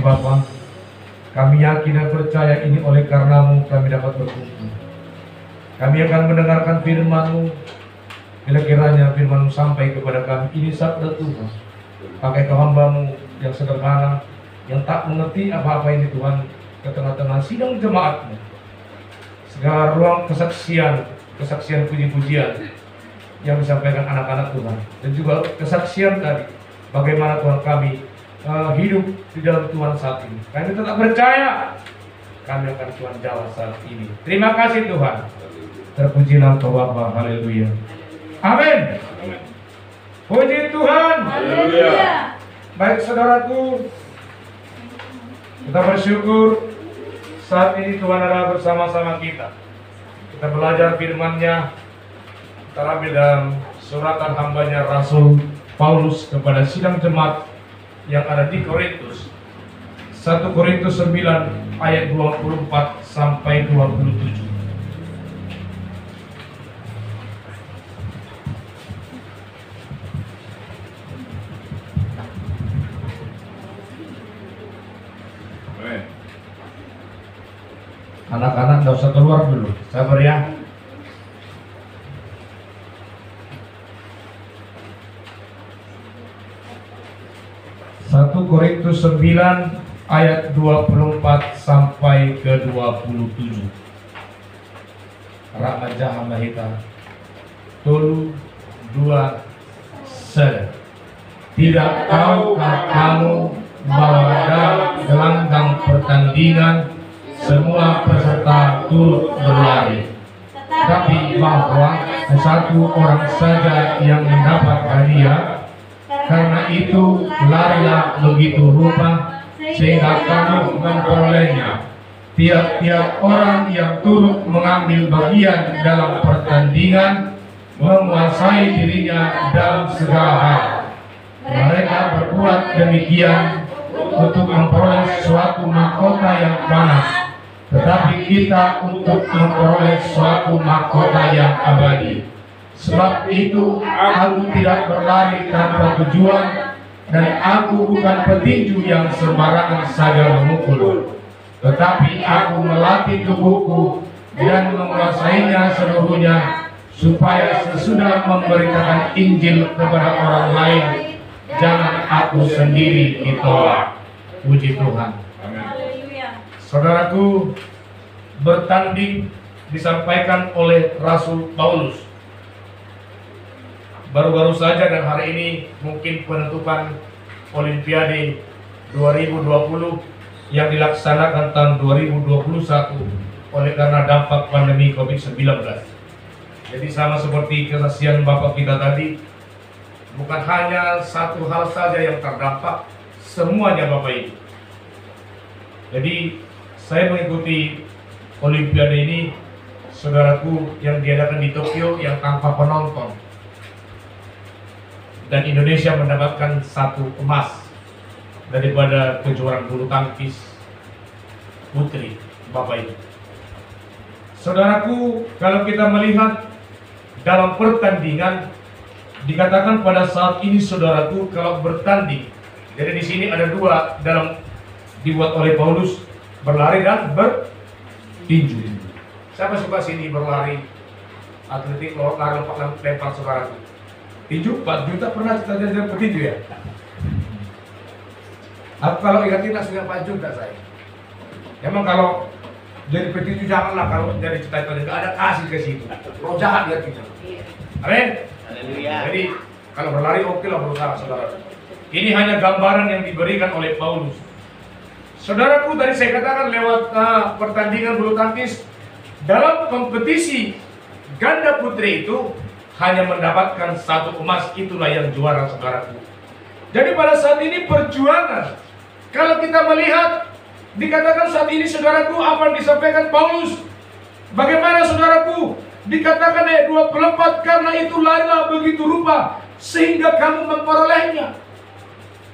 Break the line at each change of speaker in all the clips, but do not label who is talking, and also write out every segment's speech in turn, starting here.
Bapa, kami yakin dan percaya ini oleh karena-Mu kami dapat berkumpul. Kami akan mendengarkan firman-Mu. Bila kiranya firman-Mu sampai kepada kami, ini sabda Tuhan. Pakai hamba-Mu yang sederhana, yang tak mengerti apa-apa ini Tuhan, ke tengah-tengah sidang jemaat-Mu. Segala ruang kesaksian puji-pujian yang disampaikan anak-anak Tuhan, dan juga kesaksian tadi bagaimana Tuhan kami hidup di dalam Tuhan saat ini. Kami tetap percaya kami akan Tuhan jawab saat ini. Terima kasih Tuhan. Terpuji nama Bapa. Haleluya. Amin. Puji Tuhan.
Haleluya.
Baik saudaraku, kita bersyukur saat ini Tuhan ada bersama-sama kita. Kita belajar firman-Nya. Kita ambil dalam suratan hambanya Rasul Paulus kepada sidang jemaat yang ada di Korintus. 1 Korintus 9 ayat 24 sampai 27. Anak-anak tidak usah keluar dulu, sabar ya. Satu Korintus 9 ayat 24 sampai ke 27. Ramaja Mahita Tulu 2 Sed. Tidak tahukah kamu bahwa dalam gelanggang pertandingan semua peserta turut berlari, tapi bahwa satu orang saja yang mendapat hadiah. Karena itu larilah begitu rupa sehingga kamu memperolehnya. Tiap-tiap orang yang turut mengambil bagian dalam pertandingan menguasai dirinya dalam segala hal. Mereka berbuat demikian untuk memperoleh suatu mahkota yang panas, tetapi kita untuk memperoleh suatu mahkota yang abadi. Sebab itu aku tidak berlari tanpa tujuan, dan aku bukan petinju yang sembarangan saja memukul, tetapi aku melatih tubuhku dan menguasainya seluruhnya, supaya sesudah memberitakan Injil kepada orang lain, jangan aku sendiri ditolak. Puji Tuhan. Saudaraku, bertanding disampaikan oleh Rasul Paulus. Baru-baru saja dan hari ini mungkin penentukan Olimpiade 2020 yang dilaksanakan tahun 2021 oleh karena dampak pandemi COVID-19. Jadi sama seperti kesaksian Bapak kita tadi, bukan hanya satu hal saja yang terdampak, semuanya Bapak Ibu. Jadi saya mengikuti Olimpiade ini, saudaraku, yang diadakan di Tokyo yang tanpa penonton. Dan Indonesia mendapatkan 1 emas daripada kejuaraan bulu tangkis putri, Bapak Ibu. Saudaraku, kalau kita melihat dalam pertandingan, dikatakan pada saat ini saudaraku kalau bertanding. Jadi di sini ada 2 dalam dibuat oleh Paulus, berlari dan bertinju. Siapa suka sini berlari, atletik, lari, lempar saudaraku? Tinju 4 juta pernah kita jadi petinju ya? Aku kalau ingat tidak sudah 4 juta saya. Emang kalau jadi petinju janganlah, kalau jadi cita-cita nggak ada kasih ke situ. Roh jahat dia kita. Amin. Jadi kalau berlari oke lah, berusaha saudara. Ini hanya gambaran yang diberikan oleh Paulus. Saudaraku, tadi saya katakan lewat pertandingan bulu tangkis, dalam kompetisi ganda putri itu hanya mendapatkan 1 emas, itulah yang juara saudaraku. Jadi pada saat ini perjuangan, kalau kita melihat, dikatakan saat ini saudaraku, apa yang disampaikan Paulus, bagaimana saudaraku, dikatakan ayat 24, karena itu larilah begitu rupa sehingga kamu memperolehnya.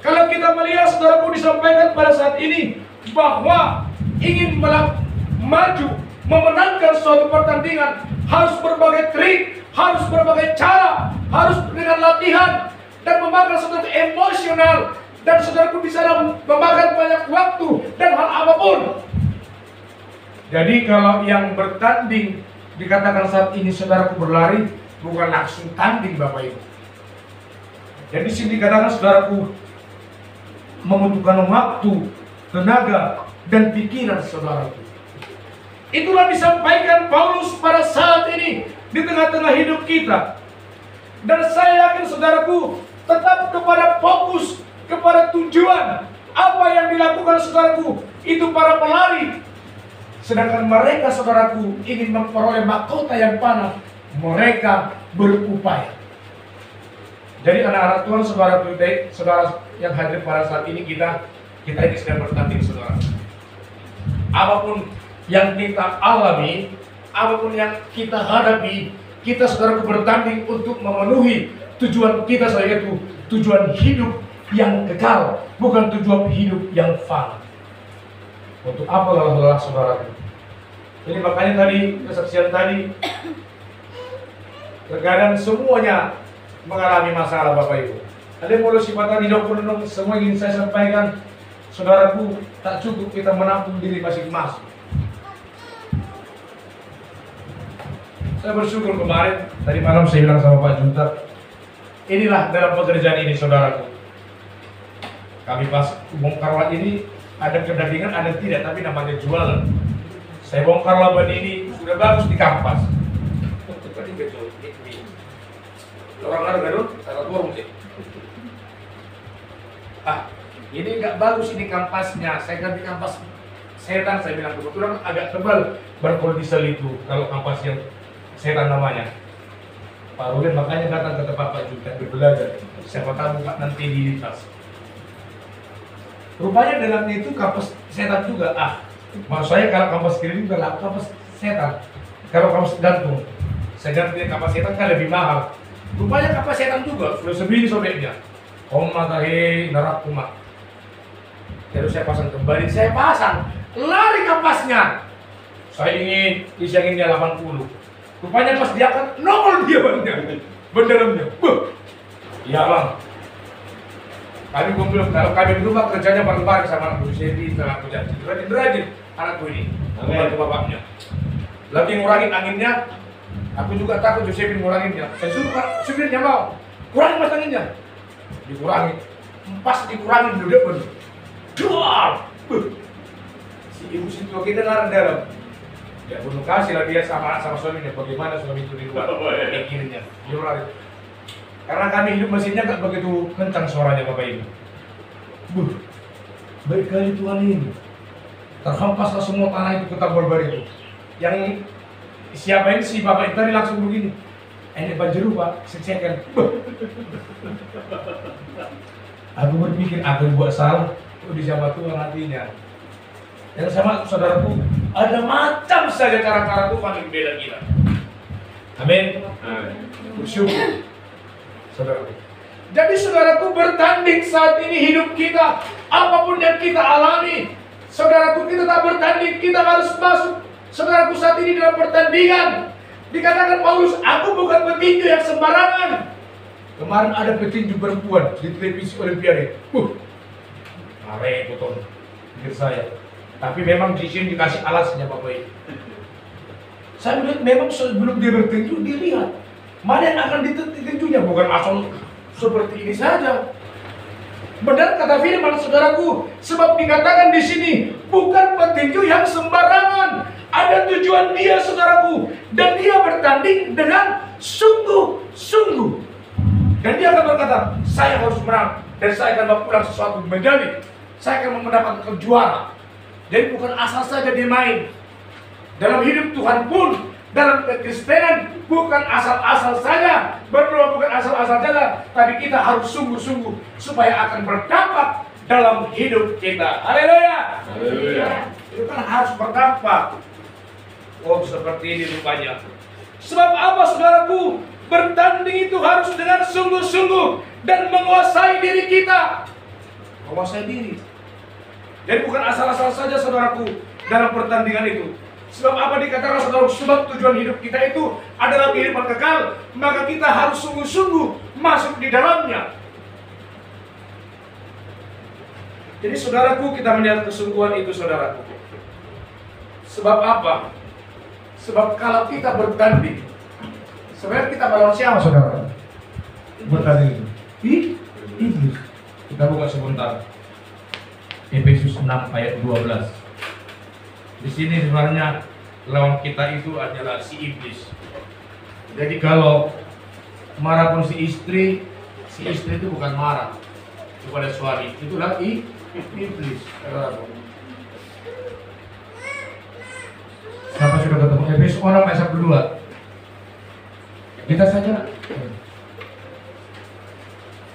Kalau kita melihat saudaraku, disampaikan pada saat ini bahwa ingin maju memenangkan suatu pertandingan harus berbagai trik, harus berbagai cara, harus dengan latihan dan memakan sesuatu emosional dan saudaraku di sana memakan banyak waktu dan hal apapun. Jadi kalau yang bertanding dikatakan saat ini saudaraku berlari, bukan langsung tanding Bapak Ibu. Jadi sini dikatakan saudaraku membutuhkan waktu, tenaga, dan pikiran saudaraku. Itulah disampaikan Paulus pada saat ini di tengah-tengah hidup kita. Dan saya yakin saudaraku tetap kepada fokus, kepada tujuan. Apa yang dilakukan saudaraku itu para pelari. Sedangkan mereka saudaraku ingin memperoleh mahkota yang panah. Mereka berupaya. Jadi anak-anak Tuhan, saudara yang hadir pada saat ini, kita ini sedang bertanding saudara. Apapun yang kita alami, apapun yang kita hadapi, kita saudara bertanding untuk memenuhi tujuan kita, yaitu tujuan hidup yang kekal, bukan tujuan hidup yang fana. Untuk apa lelah-lelah saudara? Ini makanya tadi kesaksian tadi, terkadang semuanya mengalami masalah Bapak Ibu. Ada mulai sifatan hidup penuh, semua ingin saya sampaikan, saudaraku, tak cukup kita menampung diri masing-masing. Saya bersyukur kemarin, tadi malam saya bilang sama Pak Junta, inilah dalam pekerjaan ini saudaraku. Kami pas bongkar ini, ada kedagingan, ada tidak, tapi namanya jualan. Saya bongkar laban ini, sudah bagus di kampas. Orang Garut, sangat burung sih. Ini nggak bagus ini kampasnya. Saya ganti kampas setan, saya bilang kebetulan agak tebal berpolisel itu kalau kampas yang setan namanya. Pak Ruben makanya datang ke tempat Pak Juta belajar. Siapa tahu Pak nanti di tas. Rupanya dalamnya itu kampas setan juga. Maksud saya kalau kampas kiri juga lah kampas setan. Kalau kampas gantung, saya ganti kampas setan kan lebih mahal. Rupanya kampas setan juga sudah sebiji sobeknya. Tahe narak kumat. Terus saya pasang kembali, saya pasang, lari kampasnya. Saya ingin isianginnya 80. Rupanya pas dia akan nongol dia bandaramnya. Ya bang. Kami bilang kalau kami di rumah kerjanya bareng-bareng sama anak Bu Sevi, sama aku janji. Rajin anakku ini, membantu bapaknya. Lagi ngurangin anginnya, aku juga takut Josephine nguranginnya. Saya suruh supirnya mau kurangin mas anginnya, dikurangi. Pas dikurangin duduk pun, duar. Si ibu situ kita larang dalam. Ya bunuh kasih lah dia sama suaminya. Bagaimana suami itu di luar pikirnya, dia lari. Karena kami hidup mesinnya gak begitu kencang suaranya Bapak Ibu. Baik kali Tuhan ini. Terhempaslah semua tanah itu ke tabor itu. Yang siapa ini si Bapak itu tadi langsung begini. Ini banjir Pak, secekan. Aku berpikir aku buat salah. Di siapa Tuhan hatinya. Dan sama saudaraku, ada macam saja cara-cara Tuhan yang beda kita. Amin. Bersyukur. Saudaraku. Jadi saudaraku bertanding saat ini hidup kita. Apapun yang kita alami, saudaraku kita tak bertanding, kita harus masuk. Saudaraku saat ini dalam pertandingan. Dikatakan Paulus, aku bukan petinju yang sembarangan. Kemarin ada petinju perempuan di televisi Olimpiade. Repot pikir saya. Tapi memang di sini dikasih alasnya Bapak Ibu. Saya melihat memang sebelum dia bertinju, dia lihat mana yang akan ditinjunya, bukan asal seperti ini saja. Benar kata firman saudaraku, sebab dikatakan di sini bukan petinju yang sembarangan. Ada tujuan dia saudaraku, dan dia bertanding dengan sungguh-sungguh. Dan dia akan berkata, saya harus menang dan saya akan mempulang sesuatu medali. Saya akan mendapatkan juara. Jadi bukan asal saja dia main. Dalam hidup Tuhan pun, dalam kekristenan bukan asal-asal saja, berdoa bukan asal-asal saja, tapi kita harus sungguh-sungguh supaya akan berdampak dalam hidup kita. Haleluya. Haleluya. Itu kan harus berdampak. Oh seperti ini rupanya. Sebab apa saudaraku? Bertanding itu harus dengan sungguh-sungguh dan menguasai diri kita. Menguasai diri. Jadi bukan asal-asal saja saudaraku dalam pertandingan itu. Sebab apa dikatakan saudara, sebab tujuan hidup kita itu adalah kehidupan kekal, maka kita harus sungguh-sungguh masuk di dalamnya. Jadi saudaraku, kita melihat kesungguhan itu saudaraku. Sebab apa? Sebab kalau kita bertanding, sebenarnya kita melawan siapa saudara? Bertanding itu iblis. Kita buka sebentar Efesus 6 ayat 12. Di sini sebenarnya lawan kita itu adalah si iblis. Jadi kalau marah pun si istri itu bukan marah kepada suami, itulah iblis. Siapa sudah ketemu Efesus 6 ayat 2? Kita saja.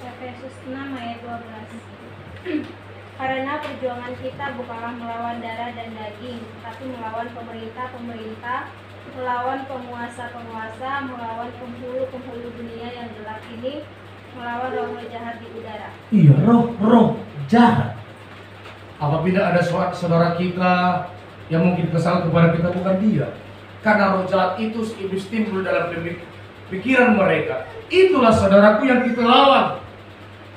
Efesus 6 ayat 12. Karena perjuangan kita bukanlah melawan darah dan daging, tapi melawan pemerintah-pemerintah, melawan penguasa-penguasa, melawan penghulu-penghulu dunia yang gelap ini, melawan roh-roh jahat di udara.
Iya, roh-roh jahat. Apabila ada saudara kita yang mungkin kesal kepada kita, bukan dia. Karena roh jahat itu iblis timbul dalam pikiran mereka. Itulah saudaraku yang kita lawan.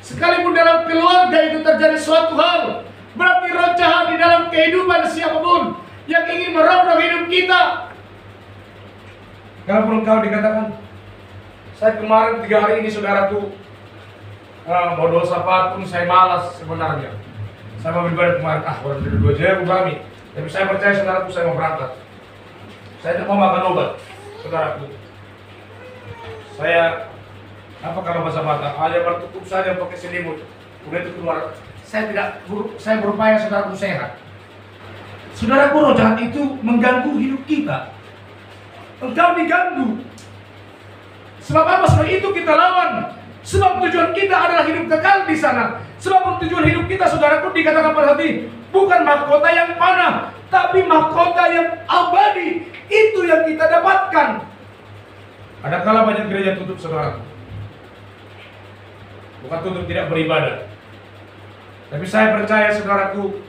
Sekalipun dalam keluarga itu terjadi suatu hal, berarti roh jahat di dalam kehidupan siapapun yang ingin merongrong hidup kita. Kalaupun kau dikatakan, saya kemarin 3 hari ini saudaraku mau dosa apapun saya malas sebenarnya. Saya mau beribadah kemarin, orang dulu 2 jam kami. Tapi saya percaya saudaraku, saya mau berangkat. Saya tidak mau makan obat, saudaraku. Saya apa kalau bahasa mata, hanya bertutup saja pakai selimut, kemudian itu keluar. Saya berupaya saudaraku sehat. Saudaraku, roh jahat itu mengganggu hidup kita. Engkau diganggu. Sebab apa? Sebab itu kita lawan. Sebab tujuan kita adalah hidup kekal di sana. Sebab tujuan hidup kita, saudaraku, dikatakan pada hati, bukan mahkota yang panah, tapi mahkota yang abadi. Itu yang kita dapatkan. Ada kala banyak gereja tutup, saudaraku. Bukan tutup tidak beribadah. Tapi saya percaya saudaraku,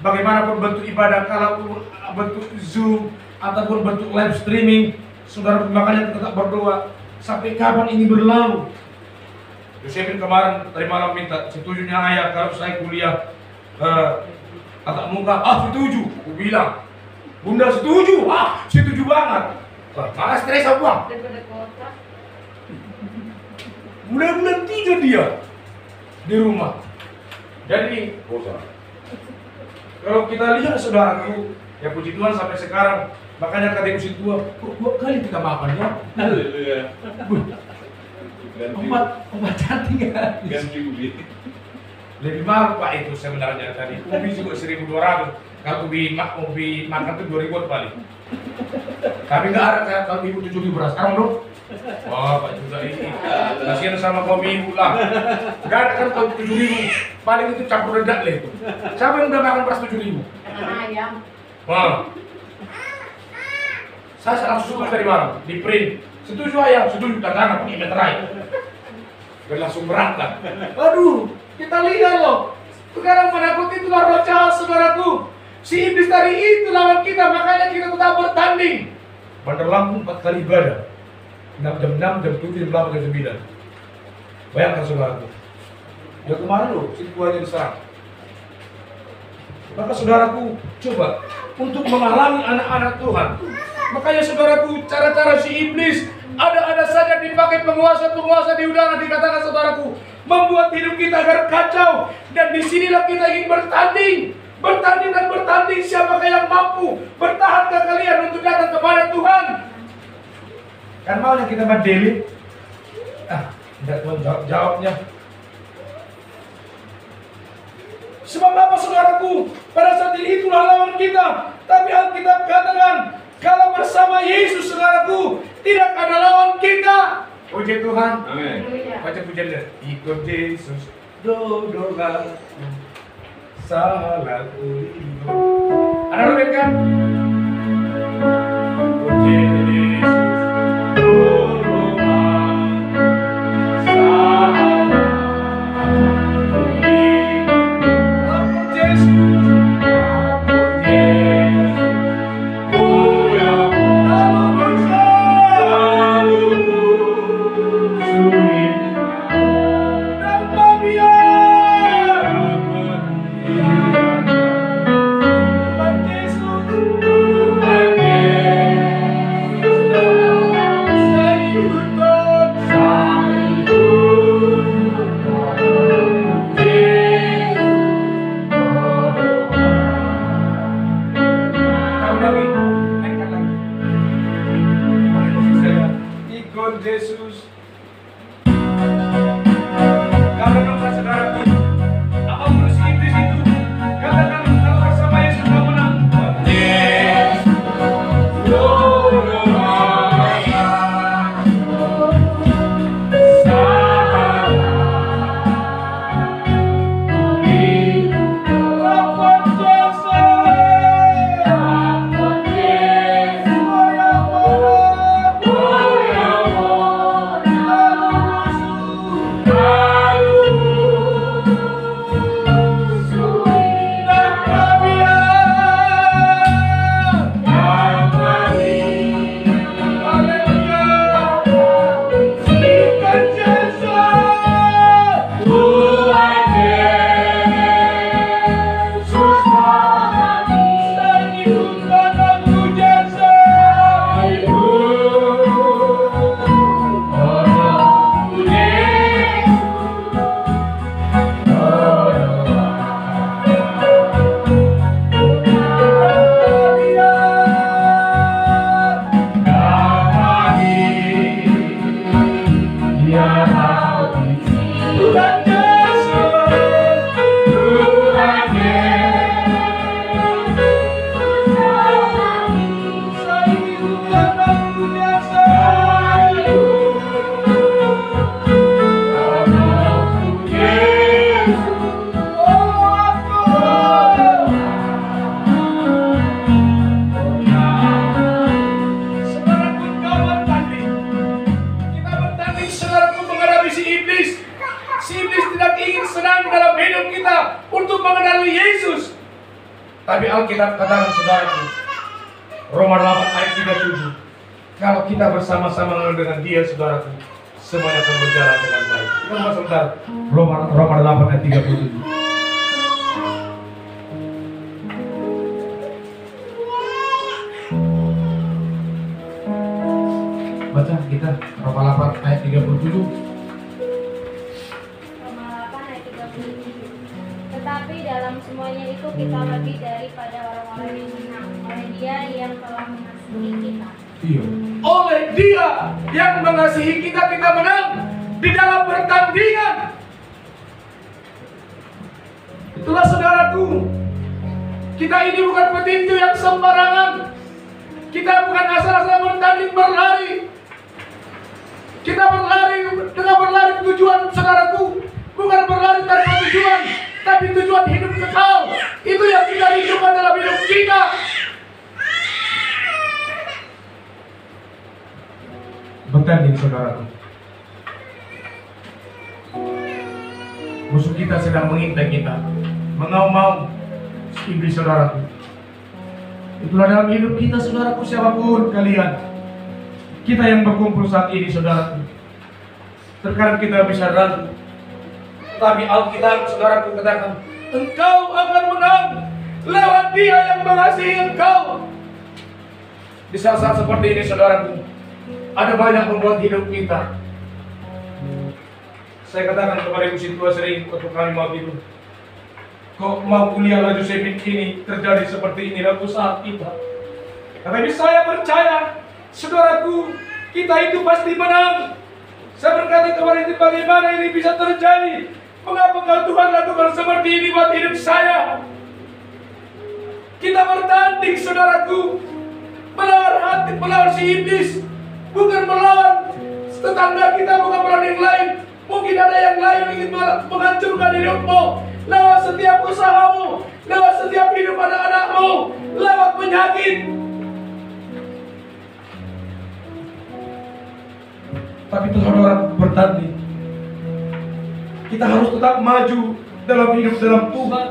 bagaimanapun bentuk ibadah, kalau bentuk Zoom ataupun bentuk live streaming, saudaraku, makanya tetap berdoa. Sampai kapan ini berlalu? Yosefin kemarin tadi malam minta, setujunya ayah kalau saya kuliah tatap muka. Setuju. Aku bilang, Bunda setuju. Setuju banget. Malah stres aku buang. Bulan-bulan 3 dia di rumah. Jadi, kalau kita lihat saudaraku, ya puji Tuhan sampai sekarang, makanya kata usia tua, kok 2 kali kita makan ya? Obat cantik ya?
Ganti ubi.
Lebih mahal Pak itu sebenarnya tadi. Ubi juga 1.200. Kalau ubi makan tuh 2.000 paling. Tapi nggak ada kayak kalau ibu 7.000 beras. Sekarang bro. Wah Pak juga ini. Kasihan sama kopi ibu lah. Nggak ada kan kalau 7.000. Paling itu campur redak lah itu. Siapa yang udah makan beras 7.000?
Ayam.
Wah. Saya langsung suka tadi malam di print. Setuju ayam, setuju tangan pakai meterai. Dan langsung berangkat. Aduh, kita lihat loh. Sekarang menakut itulah roh jahat saudaraku. Si iblis tadi itu lawan kita, makanya kita tetap bertanding. Bandar Lampung 4 kali ibadah. Jam 6, jam 7, jam 8, jam 9. Bayangkan saudaraku. Ya kemarin loh, si tuanya diserang. Maka saudaraku, coba untuk menghalangi anak-anak Tuhan. Makanya saudaraku, cara-cara si iblis ada saja dipakai penguasa-penguasa di udara, dikatakan saudaraku, membuat hidup kita agar kacau. Dan disinilah kita ingin bertanding dan bertanding siapakah yang mampu bertahankah kalian untuk datang kepada Tuhan. Kan maunya kita berdeli. Tidak Tuhan jawabnya. Sebab apa saudaraku? Pada saat ini itulah lawan kita. Tapi Alkitab katakan, kalau bersama Yesus saudaraku, tidak ada lawan kita. Puji Tuhan.
Amin.
Baca pujiannya. Ikut Yesus, dodolah salahku. Ada robek kan? Ikut Yesus, dodolah salahku. Ikut Yesus. Tuhan Yesus. Kalau nomor saudaraku, apapun si iblis itu, katakan kalau bersama Yesus kamu menang. Tapi Alkitab katakan saudaraku, Roma 8 ayat 37, kalau kita bersama-sama dengan Dia, saudaraku, semuanya akan berjalan dengan baik. Kita sebentar, Roma 8 ayat 37. Baca kita Roma 8 ayat 37.
Tetapi dalam semuanya itu kita lebih daripada orang-orang yang menang oleh Dia yang telah mengasihi kita.
Iya. Oleh Dia yang mengasihi kita, kita menang di dalam pertandingan. Itulah saudaraku, kita ini bukan petinju yang sembarangan. Kita bukan asal-asal bertanding berlari. Kita berlari dengan berlari tujuan, saudaraku, bukan berlari tanpa tujuan, tapi tujuan hidup kekal. Itu yang kita rindukan dalam hidup kita. Bertanding, saudaraku. Musuh kita sedang mengintai kita, mengaum-ngaum iblis, saudaraku. Itulah dalam hidup kita, saudaraku, siapapun kalian. Kita yang berkumpul saat ini, saudaraku, terkadang kita bisa ragu. Tapi Alkitab, saudaraku, katakan, engkau akan menang lewat Dia yang mengasihi engkau. Di saat-saat seperti ini, saudaraku, ada banyak membuat hidup kita. Saya katakan kepada ibu tua sering waktu kami mau tidur, kok mau kuliah laju semit ini terjadi seperti ini dalam usaha kita. Tetapi saya percaya, saudaraku, kita itu pasti menang. Saya berkata kepada itu, bagaimana ini bisa terjadi? Mengapa kalau Tuhan lakukan seperti ini buat hidup saya? Kita bertanding, saudaraku, melawan hati, melawan si iblis, bukan melawan tetangga kita, bukan melawan yang lain. Mungkin ada yang lain yang ingin menghancurkan hidupmu lewat setiap usahamu, lewat setiap hidup anak-anakmu, lewat penyakit. Tapi Tuhan orang bertanding. Kita harus tetap maju dalam hidup dalam Tuhan.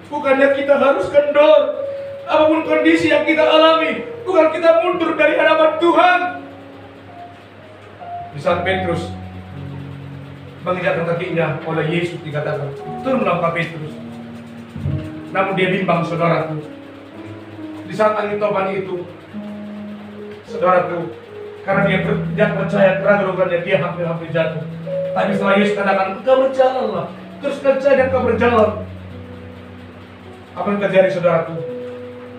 Bukannya kita harus kendor. Apapun kondisi yang kita alami, bukan kita mundur dari hadapan Tuhan. Di saat Petrus menginjakkan kakinya oleh Yesus, dikatakan, turunlah Petrus. Namun dia bimbang, saudaraku. Di saat angin topan itu, saudaraku, karena dia tidak percaya, keraguan-keraguannya, dia hampir-hampir jatuh. Tapi setelah Yesus katakan, engkau berjalanlah, teruskan saja engkau berjalan. Apa yang terjadi, saudaraku?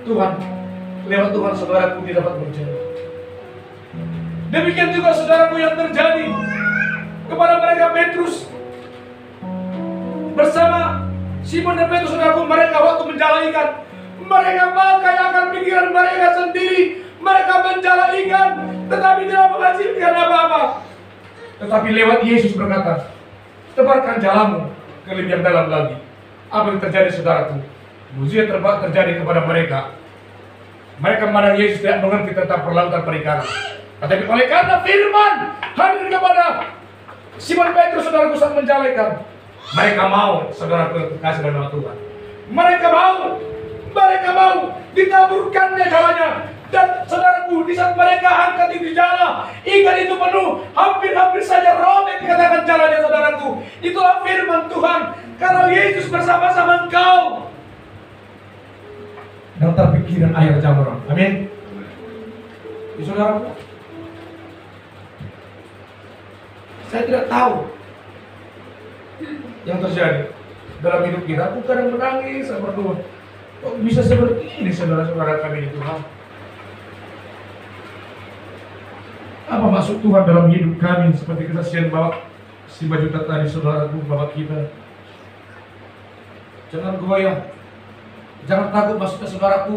Tuhan, lewat Tuhan, saudaraku, dia dapat berjalan. Demikian juga saudaraku yang terjadi kepada mereka Petrus bersama Simon dan Petrus. Saudaraku, mereka waktu menjala ikan, mereka pakai akan pikiran mereka sendiri. Mereka menjala ikan tetapi tidak menghasilkan apa-apa. Tetapi lewat Yesus berkata, tebarkan jalamu ke lebih yang dalam lagi. Apa yang terjadi saudaraku? Mujizat terjadi kepada mereka. Mereka memandang Yesus tidak mengerti tentang perlautan perikanan. Tetapi oleh karena firman hadir kepada Simon Petrus, saudaraku, saat menjala ikan, mereka mau, saudaraku, kasih dari Tuhan. Mereka mau ditaburkannya jalannya. Dan saudaraku, di saat mereka angkat itu jala, ikan itu penuh, hampir saja robek dikatakan jalannya, saudaraku. Itulah firman Tuhan. Kalau Yesus bersama-sama engkau, dan terpikiran air jamur. Amin. Saudaraku, saya tidak tahu yang terjadi dalam hidup kita. Aku kadang menangis, saya berdoa, kok bisa seperti ini saudara-saudara kami di Tuhan? Apa maksud Tuhan dalam hidup kami? Seperti kesaksian Bapak si baju tadi, saudaraku, Bapak kita. Jangan goyah, jangan takut masuknya saudaraku.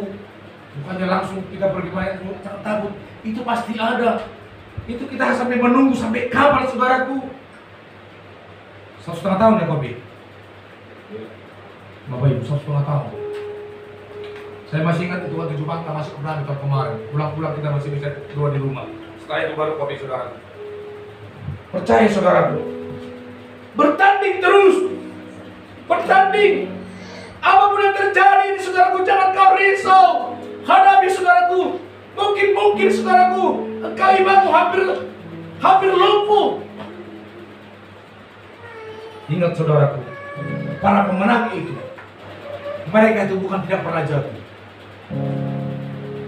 Bukannya langsung kita pergi banyak, jangan takut. Itu pasti ada. Itu kita sampai menunggu sampai kapan, saudaraku? 1,5 tahun ya Kobi? Bapak Ibu, 1,5 tahun. Saya masih ingat itu waktu Jumat kita masuk ke tahun kemarin. Pulang-pulang kita masih bisa doa di rumah. Setelah itu baru Kobi, saudaraku. Percaya saudaraku, bertanding terus. Bertanding. Apapun yang terjadi ini, saudaraku, jangan kau risau. Hadapi, saudaraku. Mungkin saudaraku, engkau ibamu hampir lumpuh. Ingat saudaraku, para pemenang itu, mereka itu bukan tidak pernah jatuh.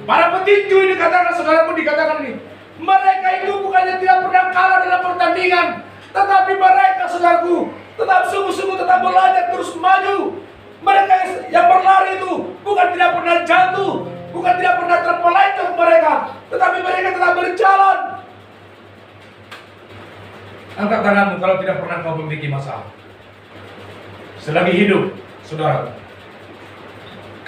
Para petinju ini dikatakan ini, mereka itu bukannya tidak pernah kalah dalam pertandingan, tetapi mereka, saudaraku, tetap sungguh-sungguh tetap belajar terus maju. Mereka yang berlari itu bukan tidak pernah jatuh, bukan tidak pernah terpelencong mereka, tetapi mereka tetap berjalan. Angkat tanganmu kalau tidak pernah kau memiliki masalah selagi hidup, saudara.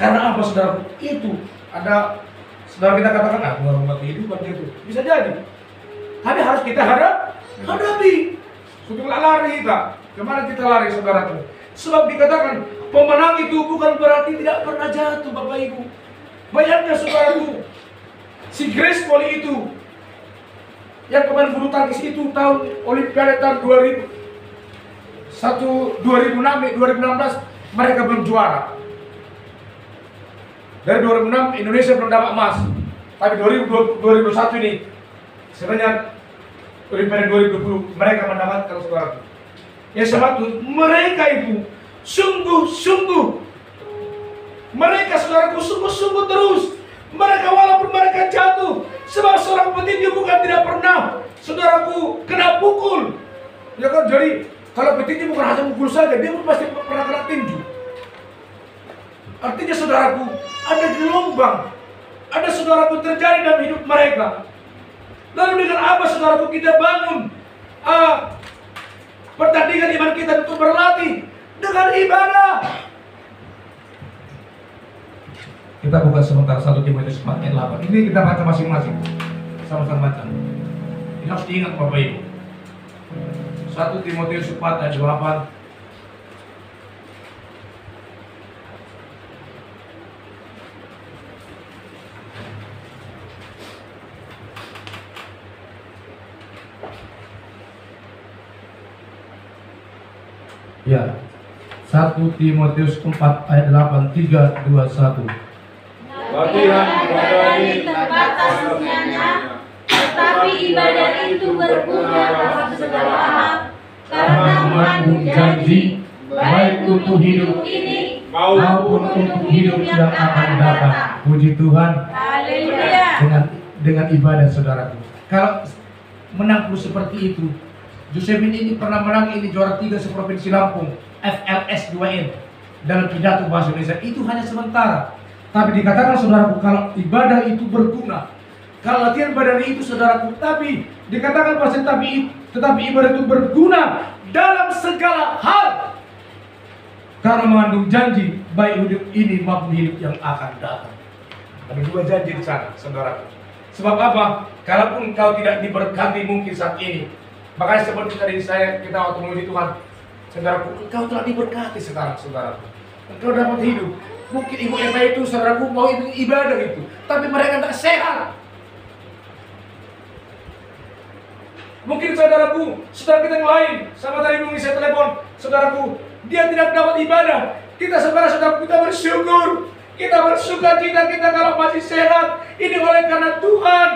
Karena apa, saudara? Itu ada, saudara, kita katakan, aku nggak mau kehidupan itu. Bisa jadi. Tapi harus kita hadapi. Sudah lari kita. Kemana kita lari, saudaraku? Sebab dikatakan pemenang itu bukan berarti tidak pernah jatuh, Bapak Ibu. Banyaknya, saudaraku, si Grace Poli itu yang kemarin bulu tangkis itu tahun Olimpiade tahun 2016 mereka belum juara. Dari 2006 Indonesia belum dapat emas. Tapi 2021 ini sebenarnya Olimpiade 2020 mereka mendapatkan, saudara. Yang satu, mereka itu sungguh-sungguh, mereka, saudaraku, sungguh-sungguh terus. Mereka walaupun mereka jatuh, sebab seorang petinju bukan tidak pernah, saudaraku, kena pukul. Ya kan, jadi kalau petinju bukan hanya pukul saja, dia pun pasti pernah kena tinju. Artinya, saudaraku, ada gelombang, ada, saudaraku, terjadi dalam hidup mereka. Lalu dengan apa, saudaraku, kita bangun pertandingan iman kita untuk berlatih? Dengan ibadah. Kita buka sebentar 1 Timotius 4 ayat 8. Ini kita baca masing-masing, sama-sama baca. Ini harus diingat, Bapak Ibu. 1 Timotius 4 ayat 8. Ya, 1 Timotius 4 ayat 8, 3, 2, 1.
Latihan ibadah ini
terbatas dunianya, tetapi ibadah itu berguna dalam segala hal, karena mengandung janji, baik untuk hidup ini maupun untuk hidup yang akan datang.
Puji Tuhan.
Haleluya.
Dengan ibadah, saudaraku. Kalau menang terus seperti itu, Josephine ini pernah menang, ini juara 3 seprovinsi Lampung, FLS 2N dalam pidato bahasa Indonesia. Itu hanya sementara. Tapi dikatakan, saudaraku, kalau ibadah itu berguna, Kalau latihan badani itu saudaraku, tapi dikatakan pasti tetapi ibadah itu berguna dalam segala hal. Karena mengandung janji baik hidup ini maupun hidup yang akan datang. Ada dua janji di sana, saudaraku. Sebab apa? Kalaupun kau tidak diberkati mungkin saat ini, makanya seperti tadi kita waktu memuji Tuhan, saudaraku, engkau telah diberkati sekarang, saudaraku. Engkau dapat hidup. Mungkin ibu Eva itu, saudaraku, mau itu ibadah itu, tapi mereka tak sehat. Mungkin saudaraku, saudara kita yang lain, sama tadi mungkin saya telepon, saudaraku, dia tidak dapat ibadah. Kita saudara-saudara kita bersyukur, kita bersuka cita kita kalau masih sehat. Ini oleh karena Tuhan.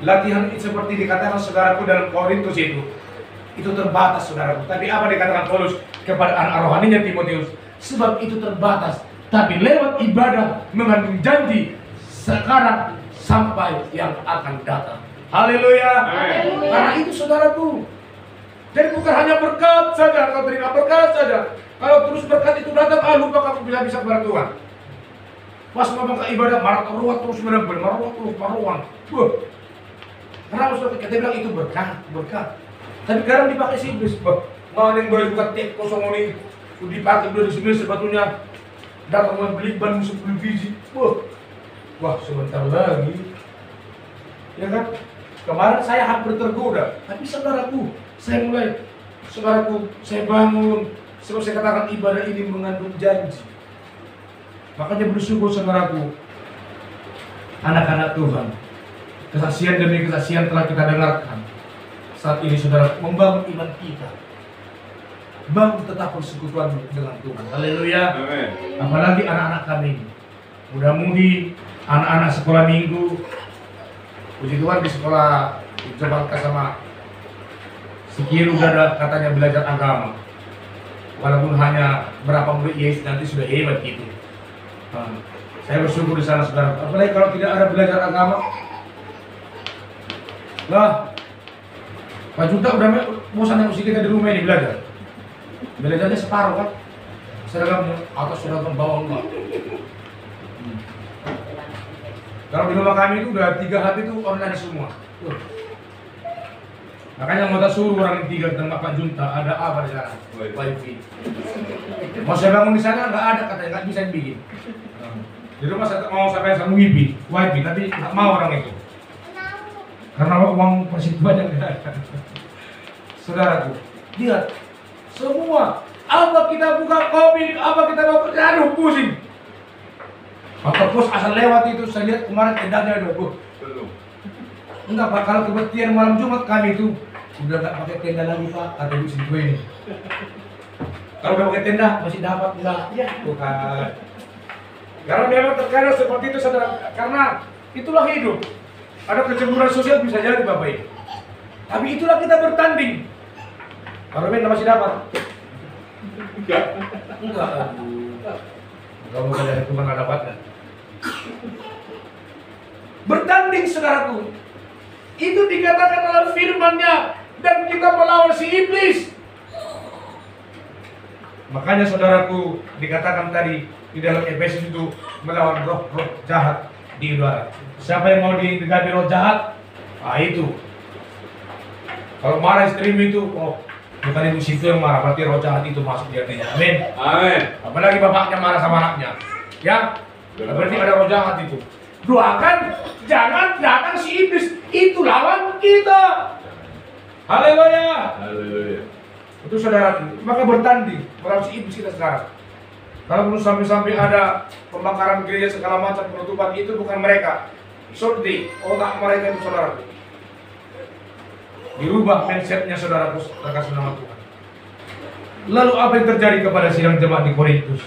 Latihan itu seperti dikatakan saudaraku dalam Korintus itu terbatas saudaraku. Tapi apa dikatakan Paulus kepada anak rohaninya Timotius? Sebab itu terbatas, tapi lewat ibadah mengandung janji sekarang sampai yang akan datang. Haleluya. Karena itu saudaraku, jadi bukan hanya berkat saja, kau terima berkat saja. Kalau terus berkat itu datang, lupa kamu bisa kepada Tuhan. Pas ngomong ke ibadah, marah terus menerbel, marah. Kenapa saudara? Kita bilang itu berkat. Tapi sekarang dipakai si iblis. Mau yang boleh buka tip kosong ini, dipakai dulu di sini sebetulnya datang membeli ban 10 biji. Wah, sebentar lagi, ya kan? Kemarin saya hampir tergoda, tapi saudaraku, saya bangun. Sebab saya katakan ibadah ini mengandung janji. Makanya bersyukur saudaraku, anak-anak Tuhan, kesaksian demi kesaksian telah kita dengarkan. Saat ini saudara membangun iman kita, bangun tetap persekutuan dengan Tuhan. Haleluya. Apalagi anak-anak kami, mudah-mudi anak-anak sekolah minggu. Puji Tuhan di sekolah dicoba sama Sikiru udah ada katanya belajar agama. Walaupun hanya berapa murid Yesus nanti sudah hebat gitu. Saya bersyukur di sana saudara. Apalagi kalau tidak ada belajar agama. Lah, Pak Juta udah bosan yang mesti kita di rumah ini belajar. Belajarnya separuh kan. Seragam atas seragam bawah enggak. Kalau di rumah kami itu udah 3 hari itu online semua. Makanya mau suruh orang 3 tentang Pak Junta ada apa di sana? Wifi. Mau saya bangun di sana nggak ada katanya, nggak bisa bikin. Di rumah saya mau sampai sama wifi, tapi nggak mau orang itu. Karena uang persituannya nggak ada. Saudaraku, lihat semua apa kita buka komik, apa kita mau aduh pusing. Maka bos asal lewat itu saya lihat kemarin tendanya udah belum. Enggak Pak, kalau kebaktian malam Jumat kami itu udah nggak pakai tenda lagi Pak, kata Bu Sintu ini. Kalau udah pakai tenda masih dapat enggak? Ya, bukan. Karena memang terkadang seperti itu saudara, karena itulah hidup. Ada kecemburuan sosial bisa jadi Bapak Ibu. Tapi itulah kita bertanding. Kalau memang masih dapat. Enggak. Kamu dari Tuhan nggak dapatnya. Bertanding saudaraku, itu dikatakan dalam firman-Nya, dan kita melawan si iblis. Makanya saudaraku dikatakan tadi di dalam Efesus itu melawan roh-roh jahat di udara. Siapa yang mau dihadapi roh jahat? Itu. Kalau marah istrimu itu, bukan ibu situ yang marah, berarti roh jahat itu masuk di hatinya. Amin. Apalagi bapaknya marah sama anaknya, ya, berarti ada roh jahat itu. Doakan, jangan datang si iblis, itu lawan kita. Haleluya. Itu saudara, maka bertanding melawan si iblis kita sekarang. Kalau belum sampai ada pembakaran gereja segala macam penutupan, itu bukan mereka. Sorti otak mereka itu saudara. Dirubah mindsetnya saudaraku, terkasih nama Tuhan. Lalu apa yang terjadi kepada sidang jemaat di Korintus?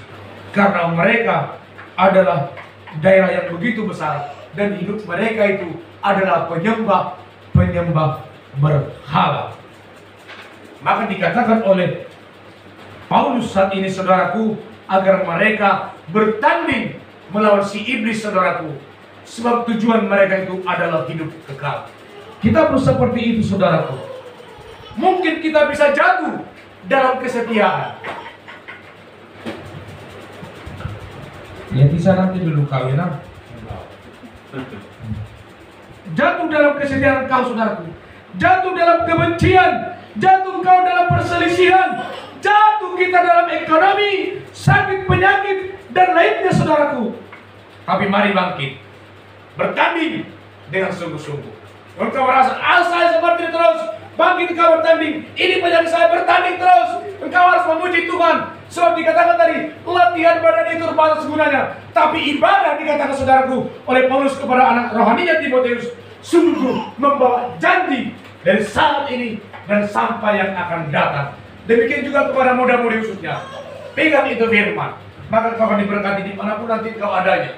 Karena mereka adalah daerah yang begitu besar dan hidup mereka itu adalah penyembah berhala. Maka dikatakan oleh Paulus saat ini saudaraku, agar mereka bertanding melawan si iblis saudaraku. Sebab tujuan mereka itu adalah hidup kekal. Kita perlu seperti itu saudaraku. Mungkin kita bisa jatuh dalam kesetiaan. Ya bisa nanti dulu kawinan. Jatuh dalam kesedihan kau saudaraku, jatuh dalam kebencian, jatuh kau dalam perselisihan, jatuh kita dalam ekonomi, sakit penyakit dan lainnya saudaraku. Tapi mari bangkit, bertanding dengan sungguh-sungguh. Engkau merasa saya seperti terus, bangkit kau bertanding. Ini penyakit saya, bertanding terus. Engkau harus memuji Tuhan. Sebab dikatakan tadi, latihan badan itu terbatas gunanya, tapi ibadah dikatakan saudaraku oleh Paulus kepada anak rohaninya Timotius, sungguh membawa janji dari saat ini dan sampai yang akan datang. Demikian juga kepada muda-mudi khususnya. Pegang itu firman, maka kau akan diberkati dimanapun nanti kau adanya.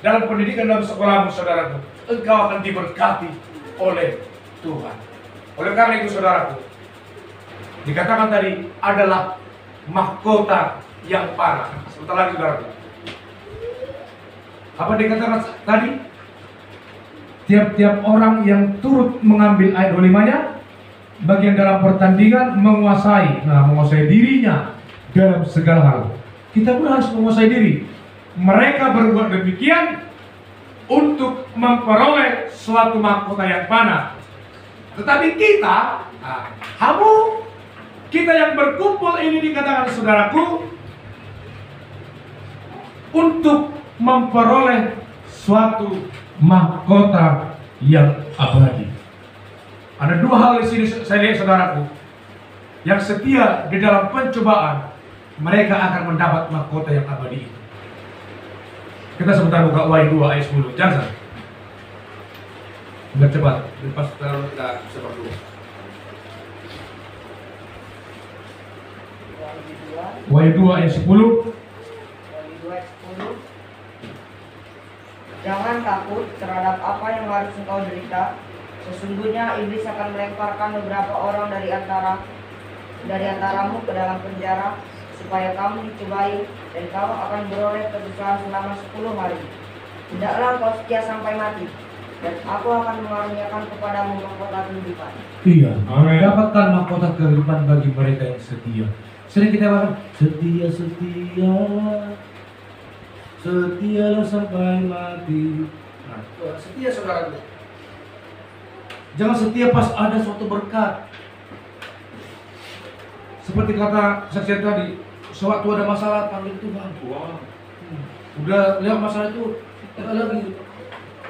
Dalam pendidikan dalam sekolahmu saudaraku, engkau akan diberkati oleh Tuhan. Oleh karena itu saudaraku, dikatakan tadi adalah mahkota yang parah. Sebentar lagi saudaraku. Apa dikatakan tadi? Tiap-tiap orang yang turut mengambil ayat 25-nya, bagian dalam pertandingan menguasai dirinya dalam segala hal. Kita pun harus menguasai diri. Mereka berbuat demikian untuk memperoleh suatu mahkota yang panah. Tetapi kita, kita yang berkumpul ini dikatakan saudaraku untuk memperoleh suatu mahkota yang abadi. Ada dua hal di sini saya lihat saudaraku. Yang setia di dalam pencobaan, mereka akan mendapat mahkota yang abadi itu. Kita sebentar buka Wahyu 2 ayat 10. Jangan biar cepat. Lepas kita sepak dulu. Wahyu 2 ayat 10.
Jangan takut terhadap apa yang harus engkau derita. Sesungguhnya iblis akan melemparkan beberapa orang dari antaramu ke dalam penjara, supaya kamu dicobai dan kamu akan beroleh kesusahan selama 10 hari. Tidaklah engkau setia sampai mati, dan aku akan mengaruniakan kepadamu mahkota kehidupan.
Iya, mendapatkan mahkota kehidupan bagi mereka yang setia. Sering kita bilang setialah sampai mati. Nah, setia saudara. Jangan setia pas ada suatu berkat. Seperti kata saksian tadi, sewaktu ada masalah panggil Tuhan. Udah lihat masalah itu, kita lagi.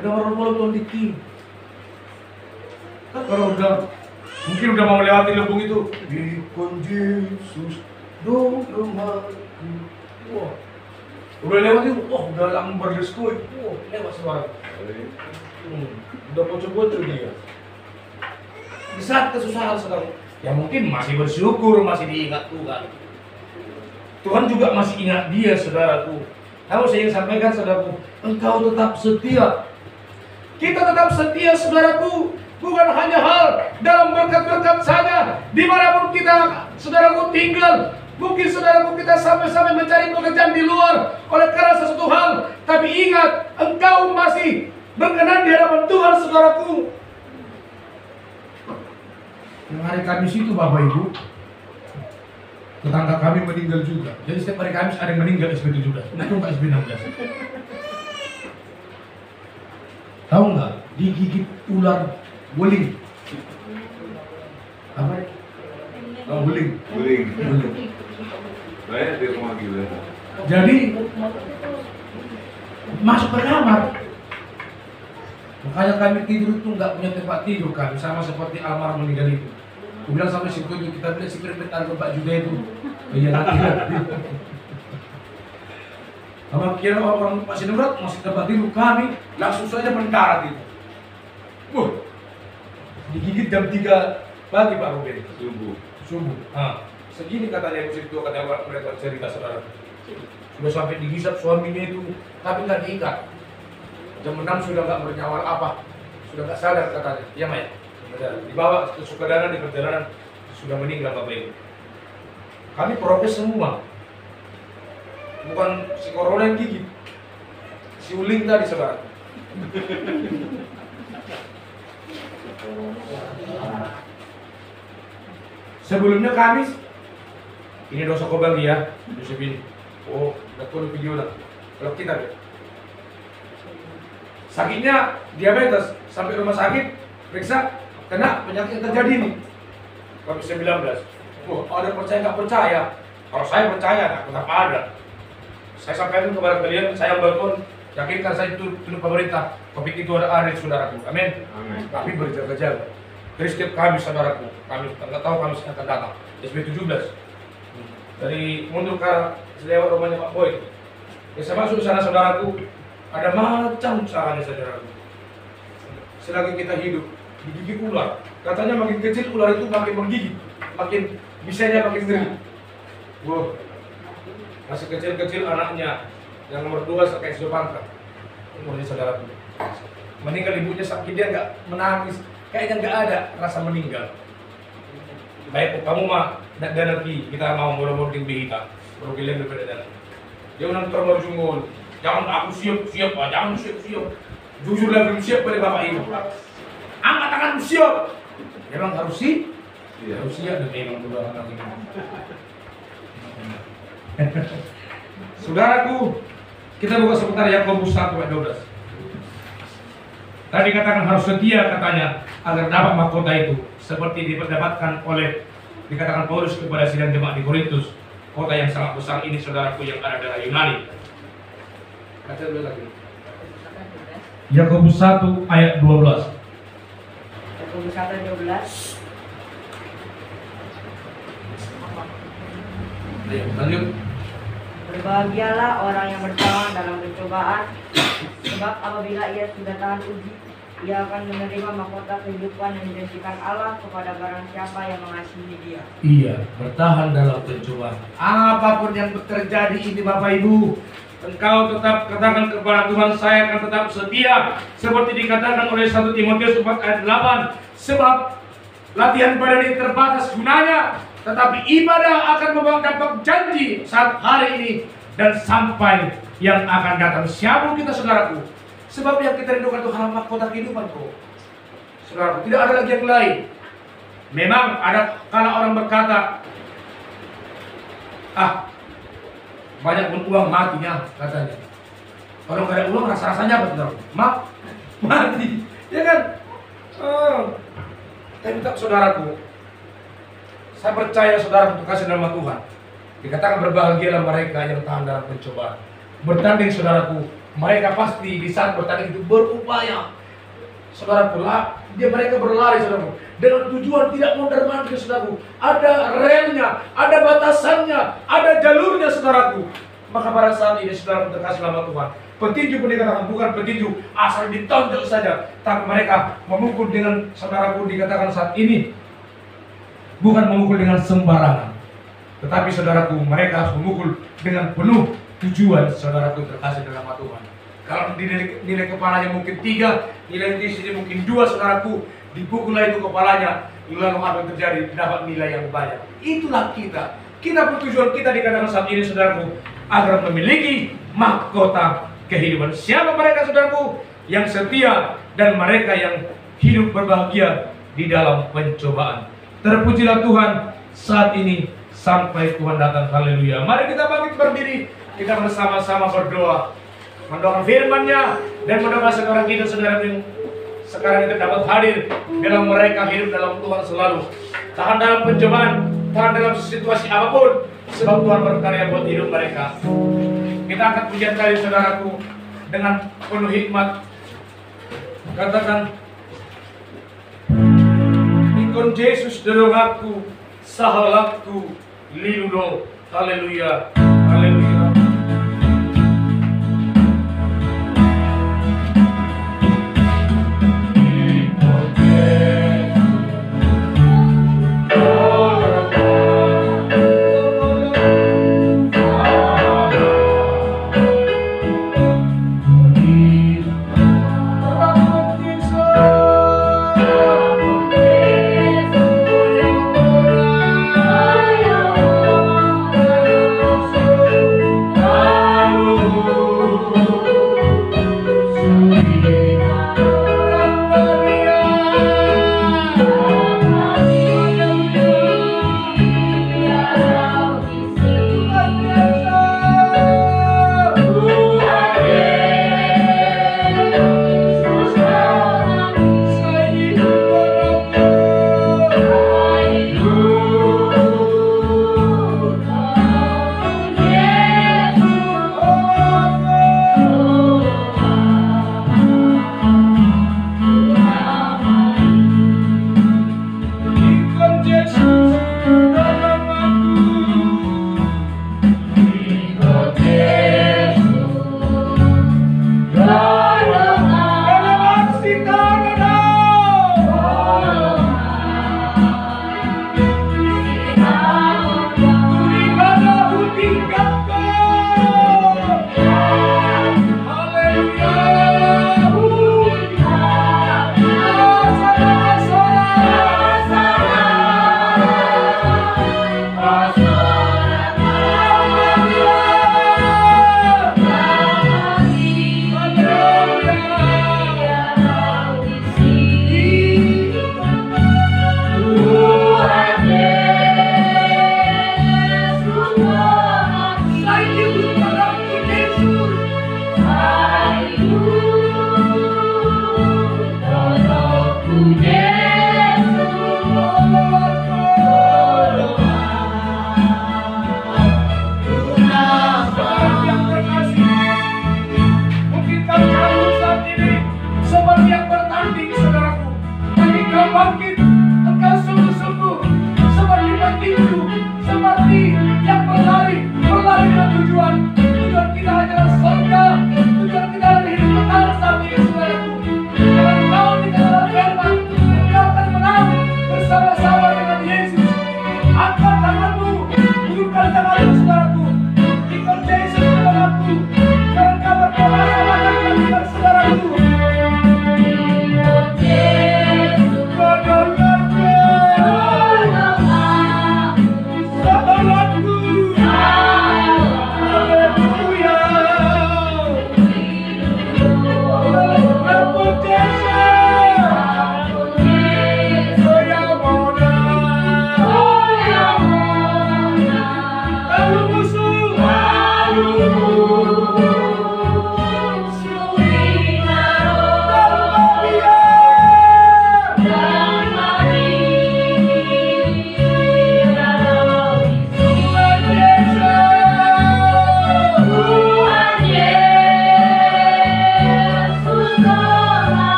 Udah merolong Tuhan dikit. Kalau mungkin udah mau lewati lubung itu, Dikon Yesus doaku. Wah, udah lewati, udah langsung berdiskusi. Lewat suara. Udah bocor-bocor dia. Di saat kesusahan saudara, ya mungkin masih bersyukur, masih diingat Tuhan. Tuhan juga masih ingat dia saudaraku. Kalau saya ingin sampaikan saudaraku, engkau tetap setia. Kita tetap setia saudaraku. Bukan hanya hal dalam berkat-berkat saja. Dimanapun kita saudaraku tinggal. Mungkin saudaraku kita sampai-sampai mencari pekerjaan di luar oleh karena sesuatu hal. Tapi ingat, engkau masih berkenan di hadapan Tuhan saudaraku. Yang hari Kamis itu Bapak Ibu, tetangga kami meninggal juga. Jadi setiap hari Kamis ada yang meninggal SB 17. Itu enggak SB 16. Tahu nggak? Digigit ular beling. Apa? Oh, beling.
Banyak di rumah gila.
Jadi masuk ke kamar. Makanya kami tidur itu nggak punya tempat tidur kan, sama seperti almarhum meninggal itu. Aku bilang sampai situ kita bilang si kerbetan Pak juga itu. Iya nanti. Kalau kira orang masih berat masih tempat tidur kami langsung saja mendarat itu. Digigit jam 3 pagi Pak Ruben. Subuh. Segini katanya musik itu kata mereka cerita saudara. Sudah sampai digisap suaminya itu, tapi nggak diikat. Jam 6 sudah nggak bernyawa apa, sudah nggak sadar katanya. Iya Maya. Dibawa ke Sukadana di perjalanan sudah meninggal Bapak Ibu. Kami prokes semua. Bukan si corona yang gigit, si uling tadi saudara. Sebelumnya Kamis, ini dosa kau bagi ya, Yusuf ini. Oh, udah video lah. Kalau kita deh. Sakitnya diabetes, sampai rumah sakit, periksa, kena penyakit yang terjadi nih. COVID-19. Wah, ada percaya nggak percaya? Kalau saya percaya, nah, tetap ada. Saya sampaikan kepada kalian, saya berpun yakinkan saya itu pemerintah. COVID itu ada saudaraku. Amin. Tapi berjaga-jaga. Dari setiap kami saudaraku, kami nggak tahu kami akan datang. SB 17 dari mundur ke lewat rumahnya Pak Boy. Ya saya masuk sana saudaraku, ada macam caranya saudaraku. Selagi kita hidup, digigit ular. Katanya makin kecil ular itu makin menggigit, makin bisanya makin ngeri. Wah, masih kecil-kecil anaknya, yang nomor 2 kayak Sopangka. Umurnya saudaraku. Meninggal ibunya sakit, dia nggak menangis, kayaknya nggak ada rasa meninggal. Baik, kamu mah dan nanti kita mau mulu-mulu kita, baru kalian berbeda dalam. Jangan termojungul, jangan aku siap, Pak. Jangan siap. Jujur lah belum siap pada bapak ibu. Angkat tangan siap. Memang harus sih, harus siap dan memang dua orang ini. Saudaraku, kita buka sebentar Yakobus 1 ayat 12. Tadi katakan harus setia katanya agar dapat mahkota itu seperti didapatkan oleh dikatakan Paulus kepada sidang jemaat di Korintus, kota yang sangat besar ini saudaraku yang ada dari Yunani. Baca dulu lagi. Yakobus 1 ayat 12.
Yakobus 1 ayat 12.
Ayo, lanjut.
Berbahagialah orang yang bertahan dalam pencobaan, sebab apabila ia sudah tahan uji, ia akan menerima mahkota kehidupan yang dijanjikan Allah kepada barang siapa yang mengasihi dia.
Iya, bertahan dalam pencobaan. Apapun yang terjadi ini Bapak Ibu, engkau tetap katakan kepada Tuhan, saya akan tetap setia. Seperti dikatakan oleh 1 Timotius 4 ayat 8. Sebab latihan badan ini terbatas gunanya, tetapi ibadah akan membawa dampak janji saat hari ini dan sampai yang akan datang. Siapa kita saudaraku? Sebab yang kita rindukan itu hal mahkota kehidupan kok. Saudaraku, tidak ada lagi yang lain. Memang ada kala orang berkata, banyak pun uang matinya katanya. Kalau nggak ada uang rasa-rasanya apa saudaraku? Mati, ya kan? Tapi tak saudaraku, saya percaya saudara untuk kasih nama Tuhan. Dikatakan berbahagialah mereka yang tahan dalam pencobaan. Bertanding saudaraku, mereka pasti di saat bertanding itu berupaya. Saudaraku, mereka berlari saudaraku dengan tujuan tidak mondar-mandir saudaraku. Ada relnya, ada batasannya, ada jalurnya saudaraku. Maka pada saat ini saudara terkasih nama Tuhan, petinju pun dikatakan bukan petinju asal ditonjok saja, tapi mereka memukul dengan saudaraku dikatakan saat ini bukan memukul dengan sembarangan, tetapi saudaraku mereka harus memukul dengan penuh tujuan. Saudaraku terkasih dalam nama Tuhan, kalau nilai kepalanya mungkin 3, nilai di sini mungkin 2, saudaraku dipukullah itu kepalanya, lalu apa yang terjadi? Dapat nilai yang banyak. Itulah kita bertujuan kita dikatakan saat ini saudaraku, agar memiliki mahkota kehidupan. Siapa mereka saudaraku? Yang setia dan mereka yang hidup berbahagia di dalam pencobaan. Terpujilah Tuhan saat ini sampai Tuhan datang. Haleluya. Mari kita bangkit berdiri, kita bersama-sama berdoa, mendoakan firman-Nya dan mendoakan sekarang kita saudara yang sekarang kita dapat hadir dalam mereka hidup dalam Tuhan selalu. Tahan dalam pencobaan, tahan dalam situasi apapun, sebab Tuhan berkarya buat hidup mereka. Kita angkat pujian kali saudaraku dengan penuh hikmat. Katakan, Ikon Yesus derongakku, sahalakku, liludo. Haleluya, haleluya.
Oh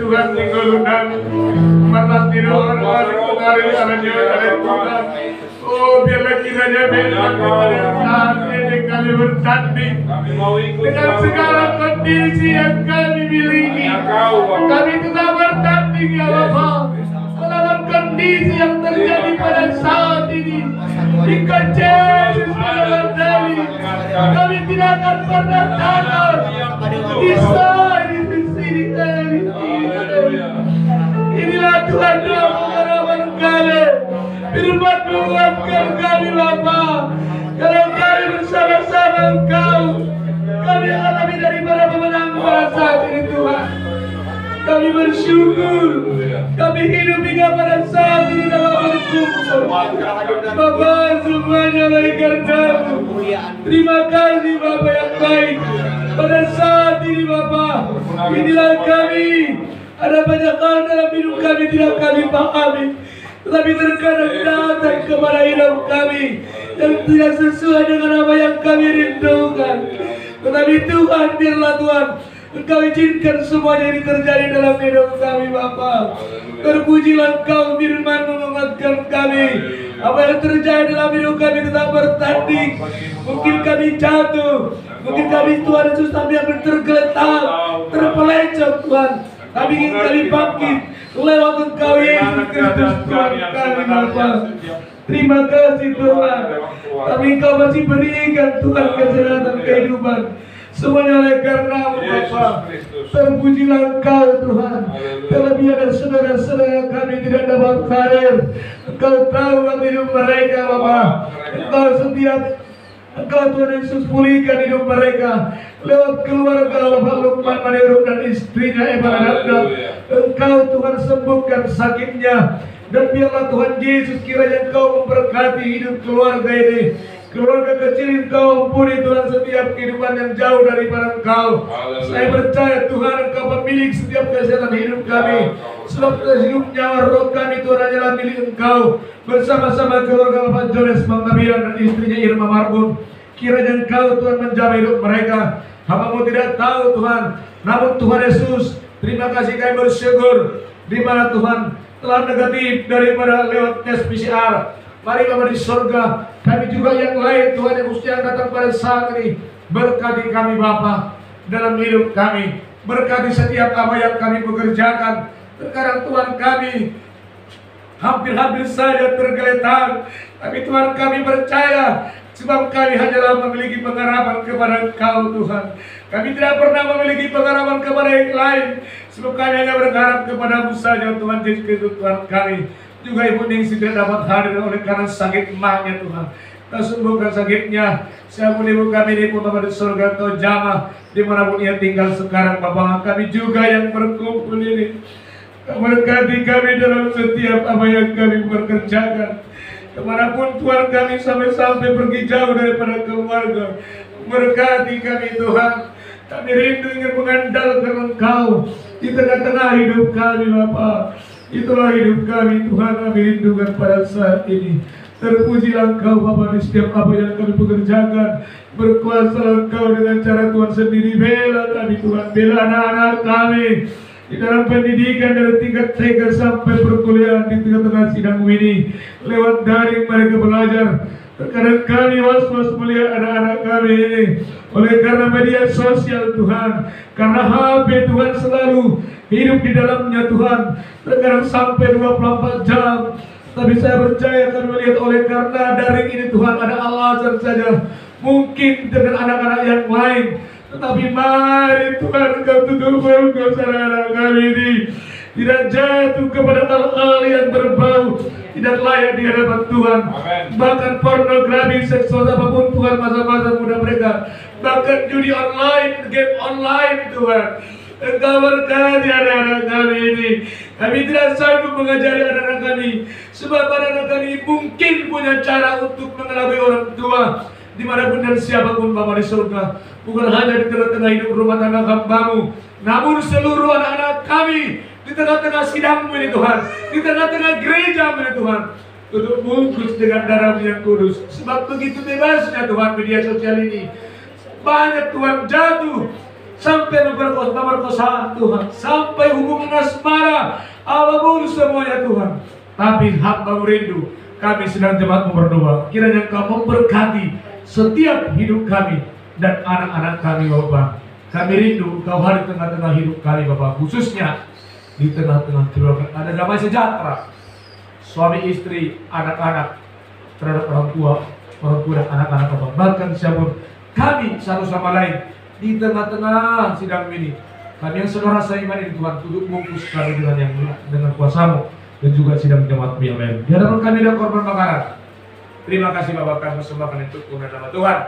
Tuhan tinggalunan malas tidur hari Tuhan. Oh biarlah kiranya biarlah saat ini kami bertanding dengan segala kondisi yang kami miliki. Kami tetap bertanding ya Bapa melawan kondisi yang terjadi pada saat ini. Jika Yesus mengendali, kami tidak akan pernah takut. Bisa di sini kali. Inilah Tuhan doa pengharapan kami. Firman menguatkan kami Bapa. Kalau kami bersama-sama Engkau, kami akan lebih dari para pemenang pada saat ini Tuhan. Kami bersyukur, kami hidup hingga pada saat ini dalam berkumpul. Bapa semuanya oleh karena-Mu. Terima kasih Bapa yang baik. Pada saat ini Bapa, inilah kami. Ada banyak hal dalam hidup kami tidak kami pahami, tetapi terkadang datang kepada hidup kami yang tidak sesuai dengan apa yang kami rindukan. Tetapi Tuhan, biarlah Tuhan Engkau izinkan semuanya ini terjadi dalam hidup kami Bapa. Terpujilah Engkau, firman menguatkan kami. Apa yang terjadi dalam hidup kami tetap bertanding. Mungkin kami jatuh, mungkin kami Tuhan Yesus kami yang tergeletak, terpelencong Tuhan. Kami ingin kami bangkit lewat Engkau Yesus Kristus Tuhan kami Bapa. Terima kasih Tuhan. Kami Engkau masih berikan Tuhan kesehatan kehidupan. Semuanya oleh karena-Mu Bapa. Terpujilah Engkau Tuhan. Terlebih ada saudara-saudara kami tidak dapat hadir. Engkau tahu hidup mereka Bapa. Engkau setiap Engkau Tuhan Yesus pulihkan hidup mereka lewat keluarga Bapak Lukman Maniruk dan istrinya Eva Nadab. Engkau Tuhan sembuhkan sakitnya. Dan biarlah Tuhan Yesus kiranya Engkau memberkati hidup keluarga ini. Keluarga kecil Engkau ampuni Tuhan setiap kehidupan yang jauh daripada Engkau. Saya percaya Tuhan Engkau pemilik setiap kesehatan hidup kami. Sebab hidup nyawa roh kami Tuhan adalah milik Engkau. Bersama-sama keluarga Bapak Jones Manggabiran dan istrinya Irma Marbun. Kiranya Engkau Tuhan menjaga hidup mereka. Hamba-Mu tidak tahu Tuhan. Namun Tuhan Yesus, terima kasih kami bersyukur. Di mana Tuhan telah negatif daripada lewat tes PCR. Mari Bapa di surga, kami juga yang lain Tuhan yang khususnya datang pada saat ini. Berkati kami Bapa dalam hidup kami. Berkati setiap apa yang kami pekerjakan. Terkadang Tuhan kami hampir-hampir saja tergeletak. Tapi Tuhan kami percaya, sebab kami hanyalah memiliki pengharapan kepada Engkau Tuhan. Kami tidak pernah memiliki pengharapan kepada yang lain, sebab kami hanya berharap kepada-Mu saja Tuhan Yesus Kristus Tuhan kami. Juga Ibu Ningsi tidak dapat hadir oleh karena sakit emaknya Tuhan. Kau sembuhkan sakitnya. Siapapun Ibu kami di Bapak di surga Kau jamah dimanapun ia tinggal sekarang Bapak. Kami juga yang berkumpul ini, Kau berkati kami dalam setiap apa yang kami berkerjakan. Kemanapun Tuhan kami sampai pergi jauh daripada keluarga, berkati kami Tuhan. Kami rindu ingin mengandalkan Engkau di tengah-tengah hidup kami Bapa. Itulah hidup kami Tuhan, kami rindukan pada saat ini. Terpujilah Engkau Bapa di setiap apa yang kami pekerjakan. Berkuasa Engkau dengan cara Tuhan sendiri. Bela kami Tuhan, bela anak-anak kami di dalam pendidikan dari tingkat TK sampai perkuliahan di tengah-tengah sidang ini. Lewat daring mereka belajar. Terkadang kami was-was melihat anak-anak kami ini oleh karena media sosial Tuhan, karena HP Tuhan selalu hidup di dalamnya Tuhan. Terkadang sampai 24 jam. Tapi saya percaya kami melihat oleh karena daring ini Tuhan ada alasan saja. Mungkin dengan anak-anak yang lain. Tetapi mari Tuhan Engkau tutup mulut anak-anak kami ini. Tidak jatuh kepada hal-hal yang berbau tidak layak di hadapan Tuhan. Amen. Bahkan pornografi, seksual apapun Tuhan masa-masa muda mereka. Bahkan judi online, game online Tuhan. Engkau berkati anak-anak kami ini. Kami tidak sanggup mengajari anak-anak kami, sebab anak-anak kami mungkin punya cara untuk mengelabui orang tua dimanapun dan siapapun Bapa di surga. Bukan hanya di tengah-tengah hidup rumah tangga hambamu, namun seluruh anak-anak kami di tengah-tengah sidangmu ini Tuhan, di tengah-tengah gereja ini Tuhan, untuk bungkus dengan darah yang kudus. Sebab begitu bebasnya Tuhan media sosial ini, banyak Tuhan jatuh sampai pemerkosaan Tuhan, sampai hubungan asmara, apapun semuanya Tuhan. Tapi hamba rindu, kami sedang jemaat berdoa, kiranya Engkau memberkati setiap hidup kami dan anak-anak kami Bapak. Kami rindu Engkau hari tengah-tengah hidup kami Bapak, khususnya di tengah-tengah keluarga ada damai sejahtera, suami istri, anak-anak, terhadap orang tua dan anak-anak Bapak. Bahkan siapapun kami satu sama lain di tengah-tengah sidang ini, kami yang saudara rasa iman ini Tuhan, turut bungkus kami dengan kuasa-Mu dan juga sidang jemaat yang lain. Di hadapan kami dan korban bakaran, terima kasih Bapak, kami persembahkan untuk kemuliaan nama Tuhan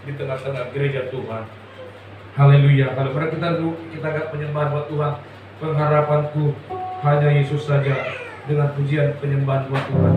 di tengah-tengah gereja Tuhan. Haleluya. Kalau pada kita agak penyembahan buat Tuhan, pengharapanku hanya Yesus saja dengan pujian penyembahan buat Tuhan.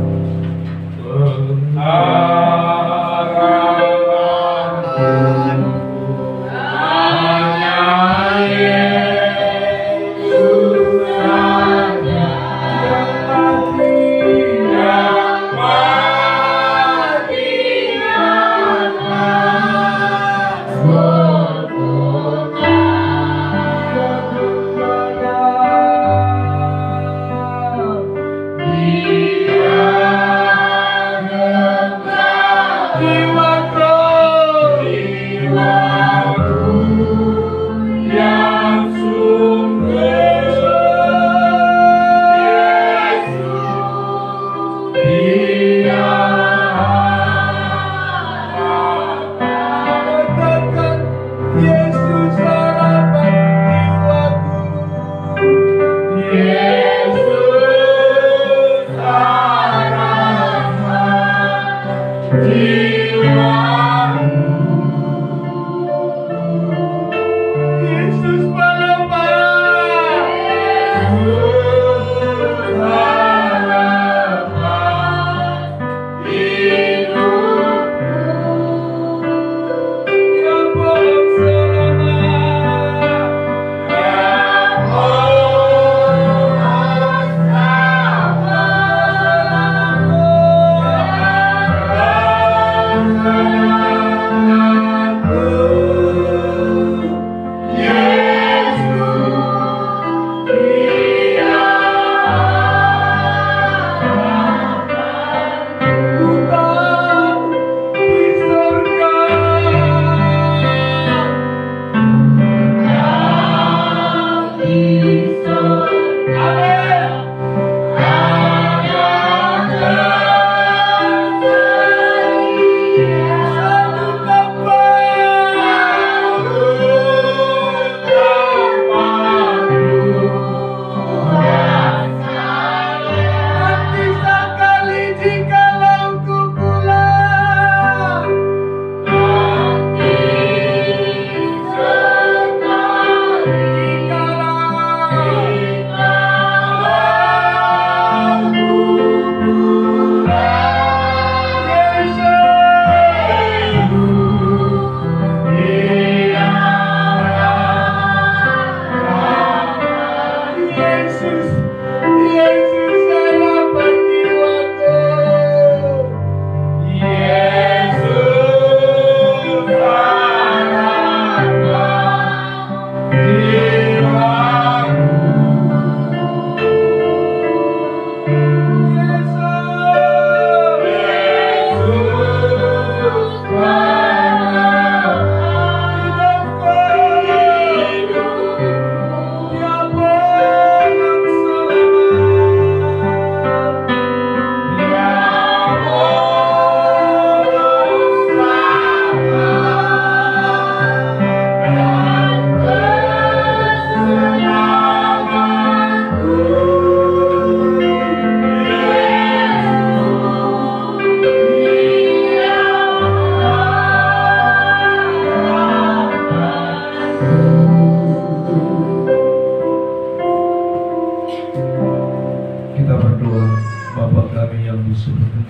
surga.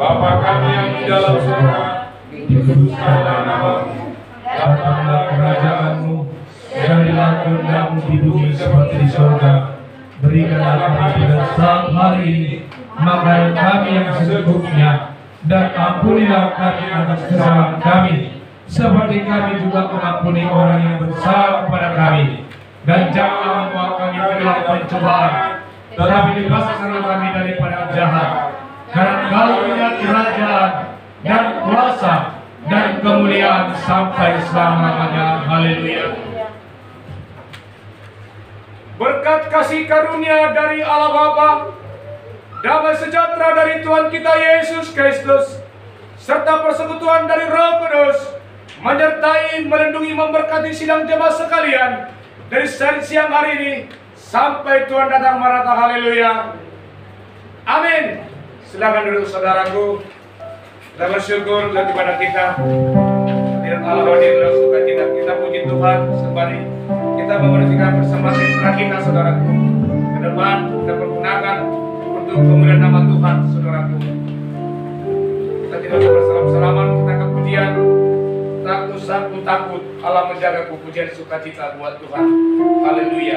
Bapa kami yang di dalam surga, dikuduskanlah namamu, datanglah kerajaanmu, jadilah kehendakmu di bumi seperti di surga.
Berikanlah kami pada saat hari ini makanan kami yang secukupnya, dan ampunilah kami atas kesalahan kami, seperti kami juga mengampuni orang yang bersalah kepada kami. Dan janganlah membawa kami ke dalam pencobaan, tetapi bebaskanlah kami daripada yang jahat. Karena Engkau punya kerajaan dan kuasa dan kemuliaan sampai selama-lamanya. Haleluya.
Berkat kasih karunia dari Allah Bapa, damai sejahtera dari Tuhan kita Yesus Kristus, serta persekutuan dari Roh Kudus menyertai, melindungi, memberkati sidang jemaat sekalian dari siang hari ini sampai Tuhan datang maranatha. Haleluya. Amin. Silakan duduk saudaraku. Kita bersyukur dan kepada kita dengan Allah hadir dalam sukacita. Kita puji Tuhan sembari kita memberikan persembahan ekstra kita, saudaraku. Ke depan kita pergunakan untuk kemuliaan nama Tuhan, saudaraku. Kita tidak usah bersalam-salaman, kita kepujian. Tak usah takut, Allah menjaga pujian sukacita buat Tuhan. Haleluya.